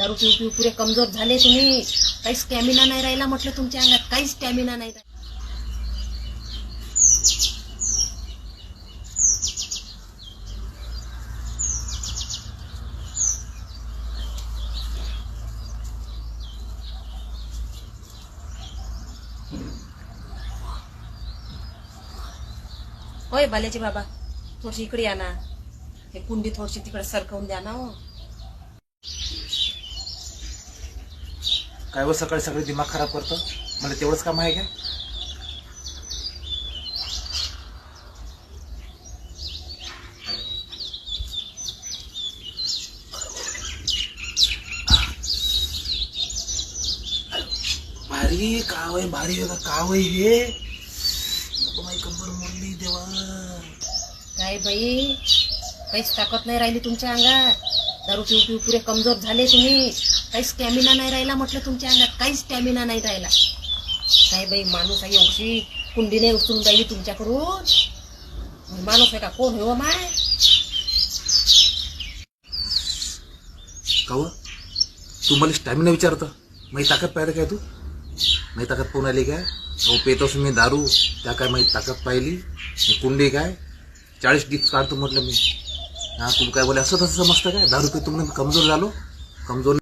दारू पिऊ पिऊ पुरे कमजोर झाले तुम्ही. काही स्टॅमिना नाही राहिला म्हटलं तुमच्या अंगात, काही स्टॅमिना नाही. होय बाल्याचे बाबा, थोडीशी इकडे या ना. हे कुंडी थोडीशी तिकडे सरकवून द्या ना. हो काय व सकाळी सकाळी दिमाग खराब करतो. मला तेवढंच काम आहे का? भारी काव आहे, भारी काव आहे हे. माझी कंबर मोडली देवा. काय बाई, काहीच ताकद नाही राहिली तुमच्या अंगात. दारू पिऊ पिऊ पुरे कमजोर झाले तुम्ही. काही स्टॅमिना नाही राहिला म्हटलं तुमच्या अंगात, काही स्टॅमिना नाही राहिला. काय बाई, माणूस आहे एवढी कुंडीने उचलून राहिली तुमच्याकडून. माणूस आहे का? कोण हो माय? काव तू मला स्टॅमिना विचारतं. माझी ताकद पाहिलं काय तू? माझी ताकद पाहून आली काय? अहो पेत असून मी दारू, त्या काय माझी ताकद पाहिली? कुंडी काय 40 डिप्स काढतो म्हटलं मी. हा, तू काय बोले असं तसं समजतं काय? दारू पे तुम्ही कमजोर झालो. कमजोर